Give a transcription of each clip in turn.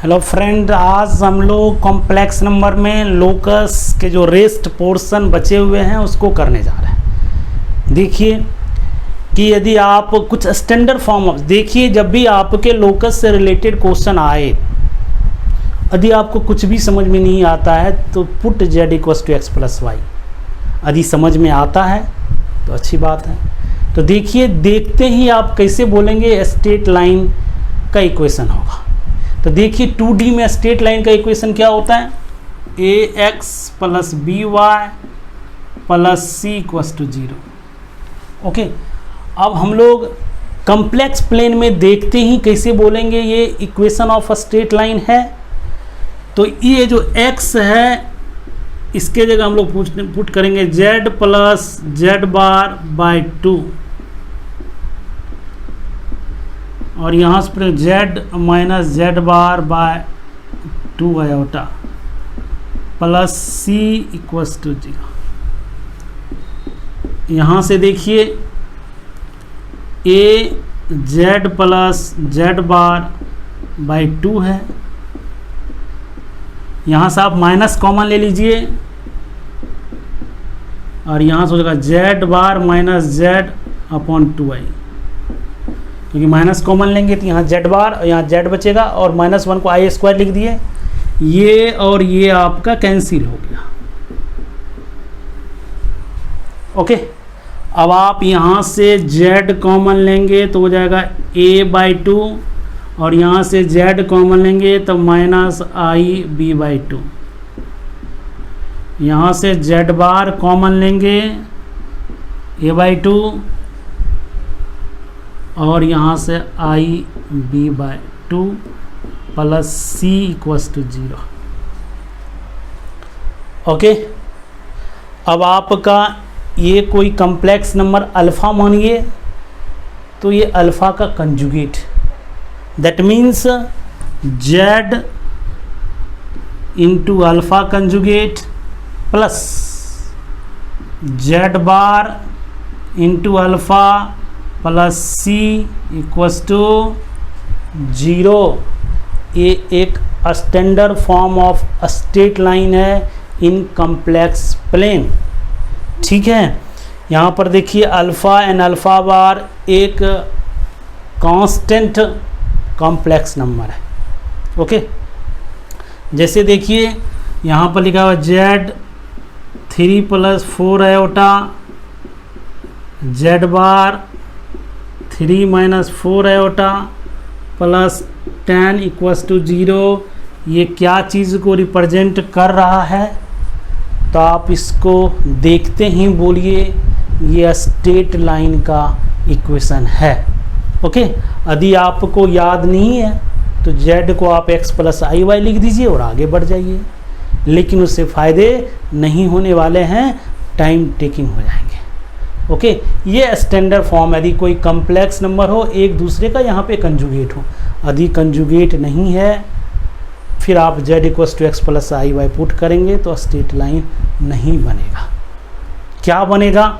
Hello friend, आज हम लोग कॉम्प्लेक्स नंबर में लोकस के जो रेस्ट पोर्शन बचे हुए हैं उसको करने जा रहे हैं। देखिए कि यदि आप कुछ स्टैंडर्ड फॉर्म ऑफ, देखिए जब भी आपके लोकस से रिलेटेड क्वेश्चन आए, यदि आपको कुछ भी समझ में नहीं आता है तो put z equals to x plus y. यदि समझ में आता है तो अच्छी बात है। तो देखिए, देखते ही आप कैसे बोलेंगे स्ट्रेट लाइन का इक्वेशन होगा। तो देखिए 2D में स्ट्रेट लाइन का इक्वेशन क्या होता है, ax plus b y plus c equals to 0। Okay, अब हम लोग कॉम्प्लेक्स प्लेन में देखते ही कैसे बोलेंगे ये equation of a straight line है। तो ये जो x है इसके जगह हम लोग पुट करेंगे z plus z bar by 2, और यहाँ से z minus z bar by 2 iota plus c equals to 0। यहाँ से देखिए a z plus z bar by 2 है, यहाँ से आप माइनस कॉमन ले लीजिए और यहाँ से हो जाएगा जेड बार माइनस जेड अपॉन 2i, क्योंकि माइनस कॉमन लेंगे तो यहाँ जेड बार और यहाँ जेड बचेगा और माइनस 1 को आई स्क्वायर लिख दिए, ये और ये आपका कैंसिल हो गया। ओके, अब आप यहाँ से जेड कॉमन लेंगे तो हो जाएगा a बाई 2 और यहाँ से जेड कॉमन लेंगे तो माइनस आई बी बाई 2। यहाँ से जेड बार कॉमन लेंगे a बाई 2 और यहाँ से i b by 2 plus c equals to 0। Okay, अब आपका ये कोई कॉम्प्लेक्स नंबर अल्फ़ा मानिए तो ये अल्फ़ा का conjugate, that means z into alpha conjugate plus z bar into alpha plus c equals to 0। ये एक standard form of straight line है इन कॉम्प्लेक्स प्लेन। ठीक है, यहाँ पर देखिए अल्फ़ा एंड अल्फ़ा बार एक कांस्टेंट कॉम्प्लेक्स नंबर है। ओके, जैसे देखिए यहाँ पर लिखा हुआ z 3 plus 4 iota z bar 3 minus 4 iota plus 10 equals to 0। ये क्या चीज़ को रिप्रेजेंट कर रहा है, तो आप इसको देखते ही बोलिए ये स्ट्रेट लाइन का इक्वेशन है। ओके, यदि आपको याद नहीं है तो z को आप x प्लस आई वाई लिख दीजिए और आगे बढ़ जाइए, लेकिन उससे फ़ायदे नहीं होने वाले हैं, टाइम टेकिंग हो जाएंगे। ओके, ये स्टैंडर्ड फॉर्म, यदि कोई कॉम्प्लेक्स नंबर हो एक दूसरे का यहाँ पे कंजुगेट हो, यदि कंजुगेट नहीं है फिर आप z equals to x plus i y put करेंगे तो स्ट्रेट लाइन नहीं बनेगा। क्या बनेगा,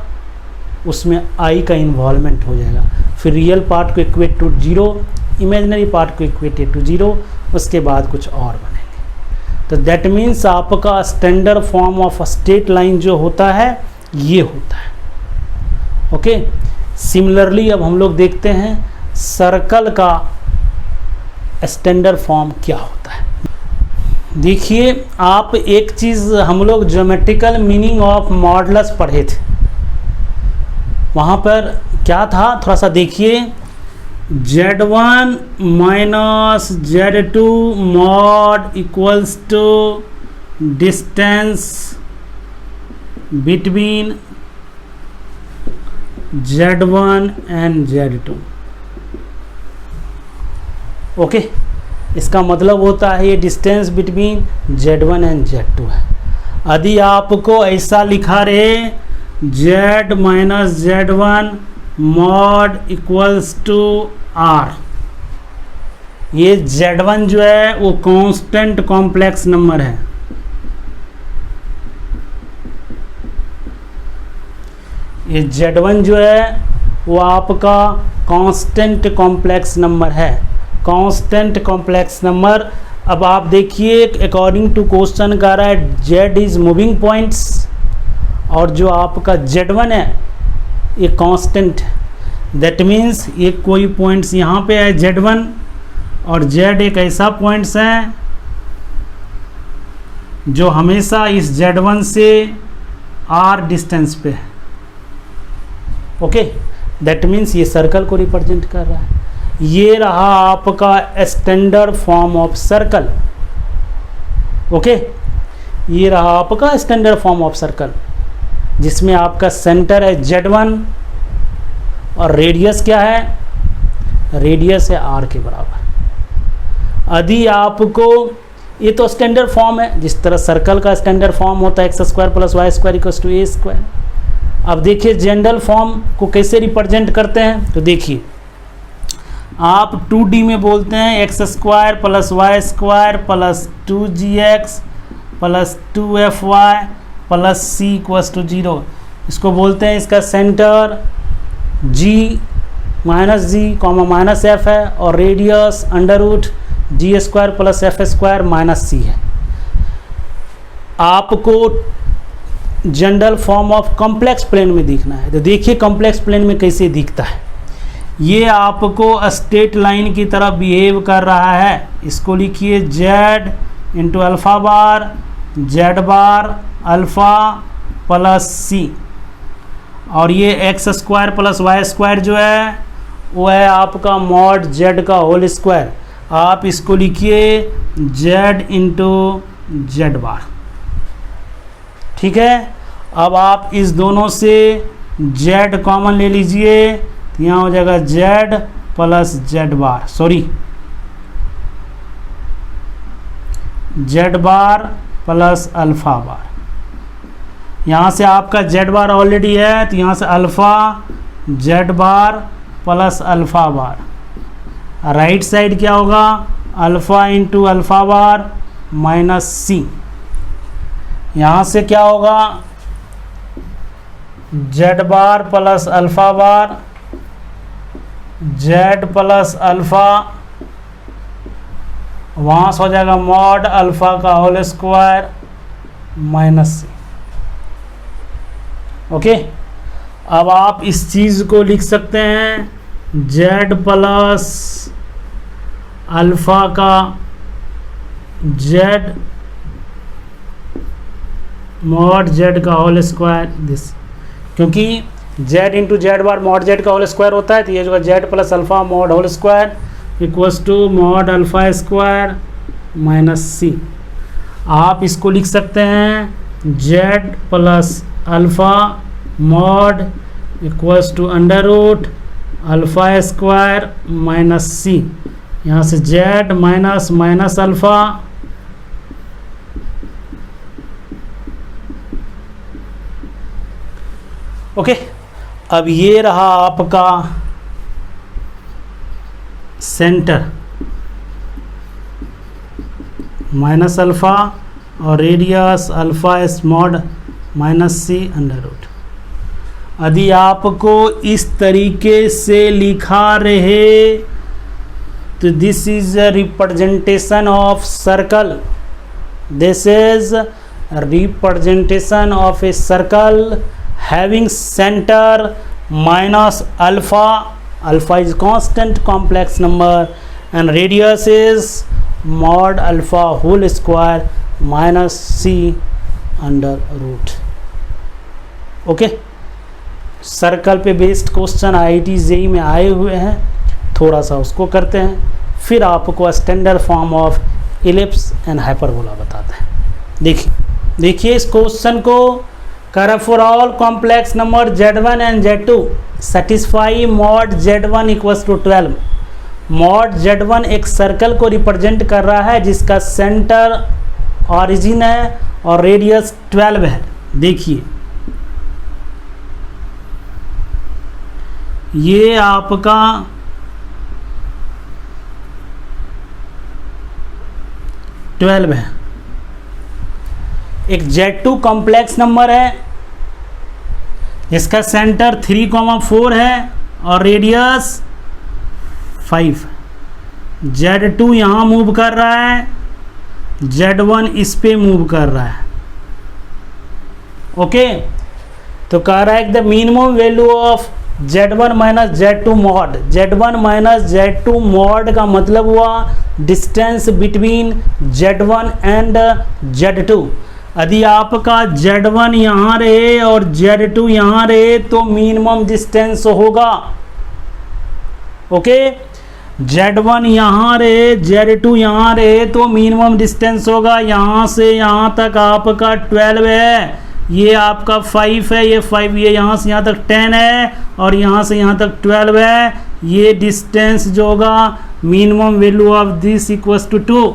उसमें i का इन्वॉल्वमेंट हो जाएगा, फिर रियल पार्ट को इक्वेट टू 0, इमेजिनरी पार्ट को इक्वेटेड टू 0, उसके बाद कुछ और बनेंगे। तो दैट मीन्स आपका standard form of straight line जो होता है ये होता है। ओके, सिमिलरली अब हम लोग देखते हैं सर्कल का स्टैंडर्ड फॉर्म क्या होता है। देखिए, आप एक चीज़ हम लोग ज्योमेट्रिकल मीनिंग ऑफ मॉडुलस पढ़े थे, वहाँ पर क्या था थोड़ा सा देखिए, z1 minus z2 mod equals to distance between z1 and z2। Okay, इसका मतलब होता है ये distance between z1 and z2 है। यदि आपको ऐसा लिखा रहे z minus z1 mod equals to r, ये z1 जो है वो कांस्टेंट कॉम्प्लेक्स नंबर है, ये Z1 जो है वो आपका कांस्टेंट कॉम्प्लेक्स नंबर है, कांस्टेंट कॉम्प्लेक्स नंबर। अब आप देखिए अकॉर्डिंग टू क्वेश्चन कह रहा है Z इज मूविंग पॉइंट्स, और जो आपका Z1 है ये कांस्टेंट है। दैट मीन्स ये कोई पॉइंट्स यहाँ पे है Z1, और Z एक ऐसा पॉइंट्स है जो हमेशा इस Z1 से R डिस्टेंस पे है। ओके, दैट मीन्स ये सर्कल को रिप्रेजेंट कर रहा है। ये रहा आपका standard form of circle. Okay, ये रहा आपका स्टैंडर्ड फॉर्म ऑफ सर्कल, जिसमें आपका सेंटर है Z1 और रेडियस क्या है, रेडियस है R के बराबर। यदि आपको, ये तो स्टैंडर्ड फॉर्म है, जिस तरह सर्कल का स्टैंडर्ड फॉर्म होता है x² + y² = a²। अब देखिए जनरल फॉर्म को कैसे रिप्रेजेंट करते हैं, तो देखिए आप 2D में बोलते हैं x² + y² + 2gx + 2fy + c = 0। इसको बोलते हैं, इसका सेंटर g -g, -f है, और रेडियस √g² + f² - c है। आपको general form of complex plane में दिखना है, तो देखिए कॉम्प्लेक्स प्लेन में कैसे दिखता है। ये आपको स्ट्रेट लाइन की तरह बिहेव कर रहा है। इसको लिखिए z × अल्फ़ा बार z बार अल्फ़ा + c, और ये x² + y² जो है वो है आपका mod z का होल स्क्वायर। आप इसको लिखिए z × z बार। ठीक है, अब आप इस दोनों से z कॉमन ले लीजिए, तो यहाँ हो जाएगा z + z बार, सॉरी z बार + अल्फ़ा बार। यहाँ से आपका z बार ऑलरेडी है, तो यहाँ से अल्फ़ा z बार + अल्फ़ा बार। राइट साइड क्या होगा, अल्फ़ा × अल्फ़ा बार -c। यहाँ से क्या होगा, z बार + अल्फ़ा बार z + अल्फ़ा, वहाँ से हो जाएगा mod अल्फ़ा का होल स्क्वायर -c। ओके, अब आप इस चीज़ को लिख सकते हैं z + अल्फ़ा का z mod z का होल स्क्वायर दिस, क्योंकि z × z bar mod z का होल स्क्वायर होता है, तो ये जो है z + alpha mod whole square = mod alpha - c। आप इसको लिख सकते हैं z + alpha mod √alpha - c। यहाँ से z - अल्फ़ा ओके। अब ये रहा आपका सेंटर -अल्फ़ा और रेडियस अल्फ़ा mod -c√। यदि आपको इस तरीके से लिखा रहे तो this is a representation of circle, this is representation of a circle having center -alpha, alpha is constant complex number, and radius is mod alpha whole square -c√। Okay, circle पे based question IIT JEE में आए हुए हैं, थोड़ा सा उसको करते हैं, फिर आपको standard form of ellipse and hyperbola बताते हैं। देखिए इस क्वेश्चन को कर for all complex number z1 and z2 satisfy mod z1 = 12। mod z1 एक सर्कल को रिप्रेजेंट कर रहा है जिसका सेंटर ऑरिजिन है और रेडियस 12 है। देखिए ये आपका ट्वेल्व है। एक Z2 कॉम्प्लेक्स नंबर है इसका सेंटर 3,4 है और रेडियस 5। Z2 यहाँ मूव कर रहा है, Z1 इस पे मूव कर रहा है। ओके, तो कह रहा है the minimum value of Z1 minus Z2 mod. Z1 minus Z2 mod का मतलब हुआ distance between Z1 and Z2। यदि आपका Z1 यहाँ रहे और Z2 यहाँ रहे तो मिनिमम डिस्टेंस होगा। ओके, Z1 यहाँ रहे, Z2 यहाँ रहे तो मिनिमम डिस्टेंस होगा। यहाँ से यहाँ तक आपका 12 है, ये आपका 5 है, ये 5, ये यहाँ से यहाँ तक 10 है और यहाँ से यहाँ तक 12 है। ये डिस्टेंस जो होगा minimum value of this equals to 2।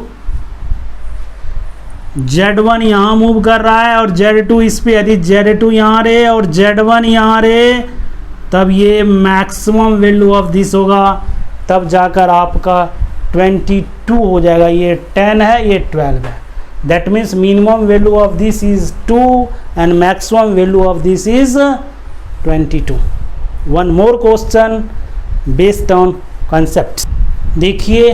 Z1 यहाँ मूव कर रहा है और Z2 इस पे, यदि Z2 यहाँ रहे और Z1 यहाँ रहे तब ये मैक्सिमम वैल्यू ऑफ दिस होगा, तब जाकर आपका 22 हो जाएगा। ये 10 है, ये 12 है। That means minimum value of this is 2 and maximum value of this is 22। One more question based on concept. देखिए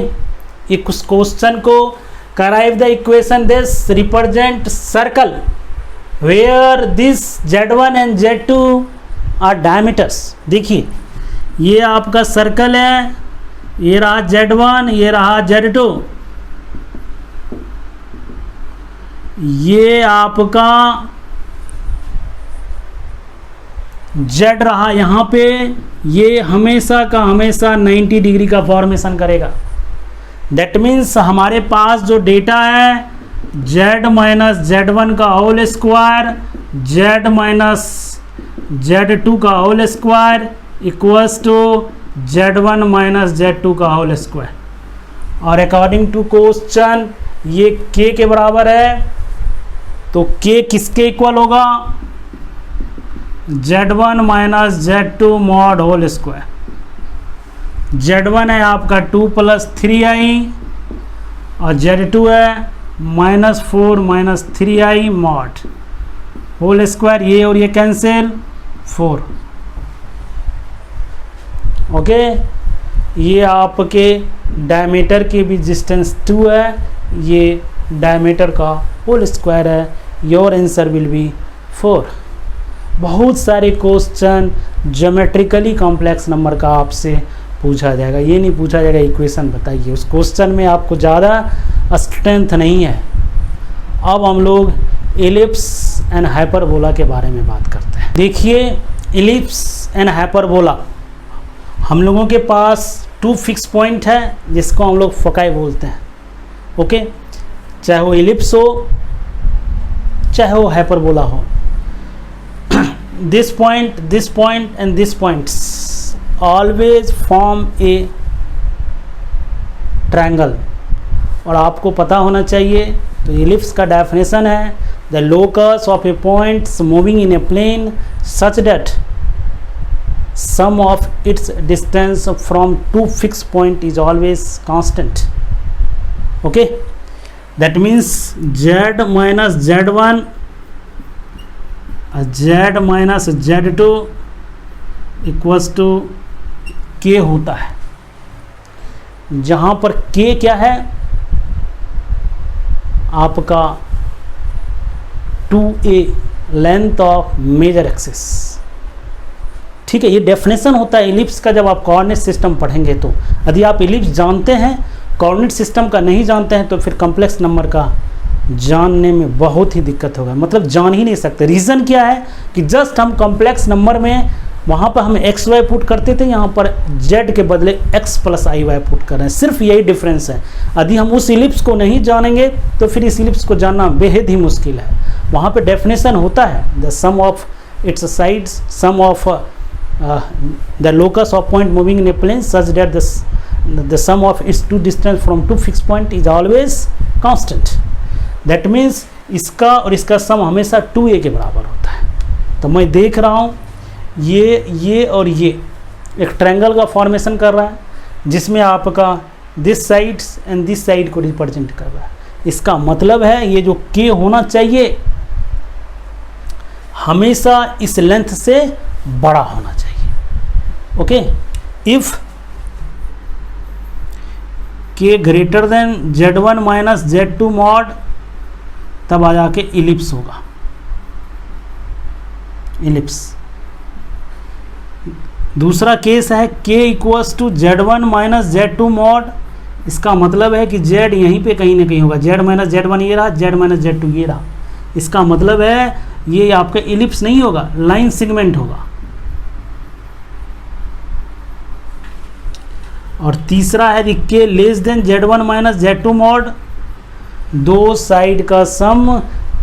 इस क्वेश्चन को, कराइव the equation this represent circle where this Z1 and Z2 are diameters. देखिए ये आपका circle है, ये रहा Z1, ये रहा Z2, ये आपका Z रहा यहाँ पे। ये हमेशा का हमेशा 90 डिग्री का फॉर्मेशन करेगा। दैट मीन्स हमारे पास जो डेटा है Z माइनस Z1 का whole square, Z minus Z2 का whole square equals to Z1 minus Z2 का होल स्क्वायर। और अकॉर्डिंग टू क्वेश्चन ये K के बराबर है, तो K किसके इक्वल होगा? Z1 minus Z2 mod whole square. Z1 है आपका 2 + 3i और Z2 है -4 - 3i मॉड होल स्क्वायर। ये और ये कैंसिल 4। ओके, ये आपके डायमीटर के भी डिस्टेंस 2 है, ये डायमीटर का होल स्क्वायर है। Your answer will be 4। बहुत सारे क्वेश्चन ज्योमेट्रिकली कॉम्प्लेक्स नंबर का आपसे पूछा जाएगा। ये नहीं पूछा जाएगा इक्वेशन बताइए, उस क्वेश्चन में आपको ज़्यादा स्ट्रेंथ नहीं है। अब हम लोग एलिप्स एंड हाइपरबोला के बारे में बात करते हैं। देखिए एलिप्स एंड हाइपरबोला, हम लोगों के पास 2 फिक्स पॉइंट है जिसको हम लोग फोकाई बोलते हैं। ओके, चाहे वो एलिप्स हो चाहे वो हाइपरबोला हो। This point and this points always form A triangle. और आपको पता होना चाहिए, तो एलिप्स का डेफिनेशन है the locus of a points moving in a plane such that sum of its distance from 2 fixed point is always constant. Okay, that means Z minus Z1 Z minus Z2 equals to K होता है, जहाँ पर K क्या है आपका 2a length of major axis. ठीक है, ये डेफिनेशन होता है एलिप्स का। जब आप कोऑर्डिनेट सिस्टम पढ़ेंगे तो यदि आप एलिप्स जानते हैं, कोऑर्डिनेट सिस्टम का नहीं जानते हैं, तो फिर कॉम्प्लेक्स नंबर का जानने में बहुत ही दिक्कत होगा, मतलब जान ही नहीं सकते। रीज़न क्या है कि जस्ट हम कॉम्प्लेक्स नंबर में वहाँ पर हम एक्स वाई पुट करते थे, यहाँ पर जेड के बदले x plus i y put कर रहे हैं। सिर्फ यही डिफरेंस है। यदि हम उस एलिप्स को नहीं जानेंगे तो फिर इस एलिप्स को जानना बेहद ही मुश्किल है। वहाँ पर डेफिनेशन होता है the sum of its sides, sum of the locus of point moving in a plane such that the sum of its two distance from two fixed point is always constant. That means इसका और इसका सम हमेशा 2a के बराबर होता है। तो मैं देख रहा हूँ ये और ये एक ट्रायंगल का फॉर्मेशन कर रहा है, जिसमें आपका this sides and this side को रिप्रेजेंट कर रहा है। इसका मतलब है ये जो k होना चाहिए हमेशा इस लेंथ से बड़ा होना चाहिए। ओके, इफ के greater than z1 minus z2 mod, तब आ जाके इलिप्स होगा, इलिप्स। दूसरा केस है k equals to z1 minus z2 mod, इसका मतलब है कि z यहीं पे कहीं ना कहीं होगा, z माइनस z1 ये रहा, z माइनस z2 ये रहा, इसका मतलब है ये आपका इलिप्स नहीं होगा, लाइन सेगमेंट होगा। और तीसरा है कि k less than z1 minus z2 mod, दो साइड का सम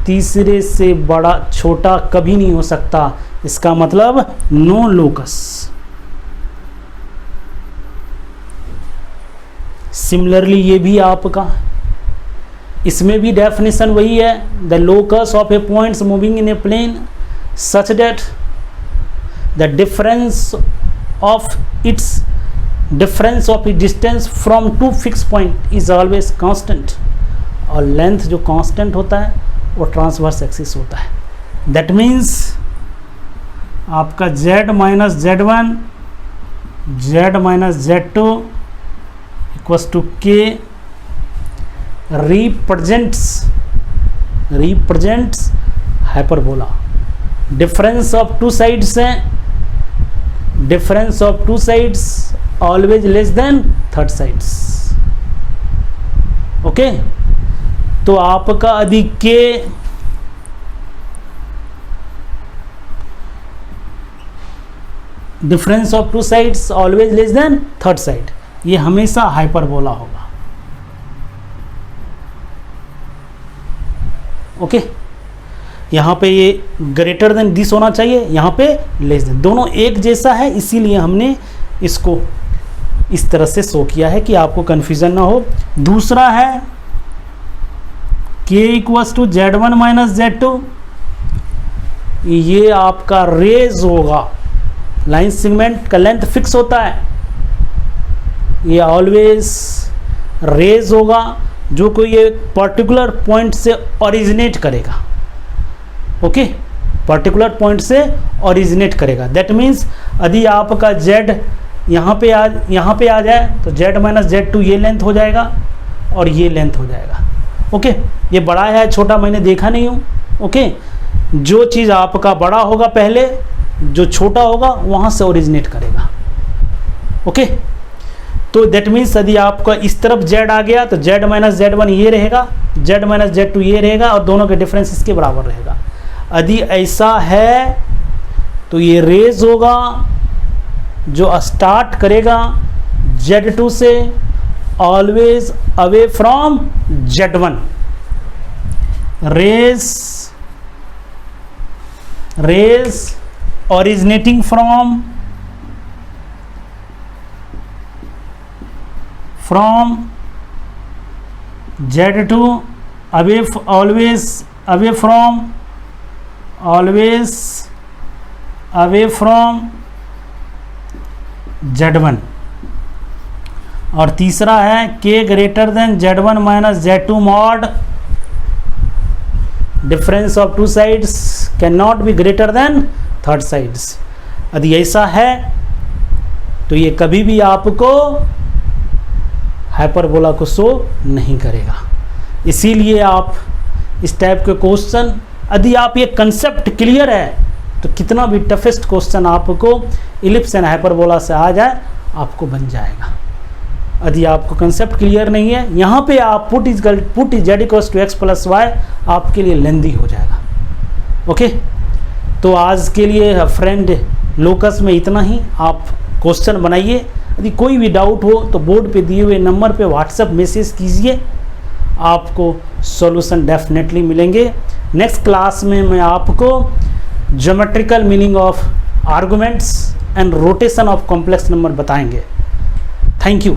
तीसरे से बड़ा छोटा कभी नहीं हो सकता, इसका मतलब नो लोकस। सिमिलरली ये भी आपका, इसमें भी डेफिनेशन वही है, the locus of a points moving in a plane such that the difference of its distance from two fix point is always constant, और लेंथ जो कांस्टेंट होता है वो ट्रांसवर्स एक्सिस होता है। दैट मीन्स आपका z minus z1 z minus z2 equals to k represents hyperbola. Difference of two sides है, difference of two sides always less than third sides. Okay, तो आपका यदि k difference of two sides always less than third side, ये हमेशा hyperbola होगा। Okay, यहाँ पे ये ग्रेटर देन दिस होना चाहिए, यहाँ पे लेस देन, दोनों एक जैसा है, इसीलिए हमने इसको इस तरह से शो किया है कि आपको कन्फ्यूजन ना हो। दूसरा है k equals to z1 minus z2, ये आपका रेज होगा, लाइन सेगमेंट का लेंथ फिक्स होता है, ये ऑलवेज रेज होगा जो कोई एक पर्टिकुलर पॉइंट से ओरिजिनेट करेगा। ओके, पर्टिकुलर पॉइंट से ओरिजिनेट करेगा। दैट मीन्स यदि आपका z यहाँ पे आ जाए तो z माइनस z2 ये लेंथ हो जाएगा और ये लेंथ हो जाएगा। ओके, ये बड़ा है छोटा मैंने देखा नहीं हूँ। ओके, जो चीज़ आपका बड़ा होगा पहले, जो छोटा होगा वहाँ से ओरिजिनेट करेगा। ओके, तो दैट मीन्स यदि आपका इस तरफ z आ गया तो z माइनस z1 ये रहेगा, z माइनस z2 ये रहेगा, और दोनों के डिफरेंस इसके बराबर रहेगा। यदि ऐसा है तो ये रेज होगा जो स्टार्ट करेगा z2 से, always away from z1, rays originating from z2 away, always away from z1। और तीसरा है k greater than z1 minus z2 mod, difference of two sides can not be greater than third sides. यदि ऐसा है तो ये कभी भी आपको हाइपरबोला को शो नहीं करेगा। इसीलिए आप इस टाइप के क्वेश्चन, यदि आप ये कंसेप्ट क्लियर है तो कितना भी टफेस्ट क्वेश्चन आपको इलिप्स एंड हाइपरबोला से आ जाए आपको बन जाएगा। यदि आपको कंसेप्ट क्लियर नहीं है, यहाँ पे आप put is z equals to x plus y आपके लिए लेंदी हो जाएगा। ओके, तो आज के लिए फ्रेंड लोकस में इतना ही। आप क्वेश्चन बनाइए, यदि कोई भी डाउट हो तो बोर्ड पे दिए हुए नंबर पे व्हाट्सएप मैसेज कीजिए, आपको सॉल्यूशन डेफिनेटली मिलेंगे। नेक्स्ट क्लास में मैं आपको geometrical meaning of arguments and rotation of complex number बताएंगे। Thank you.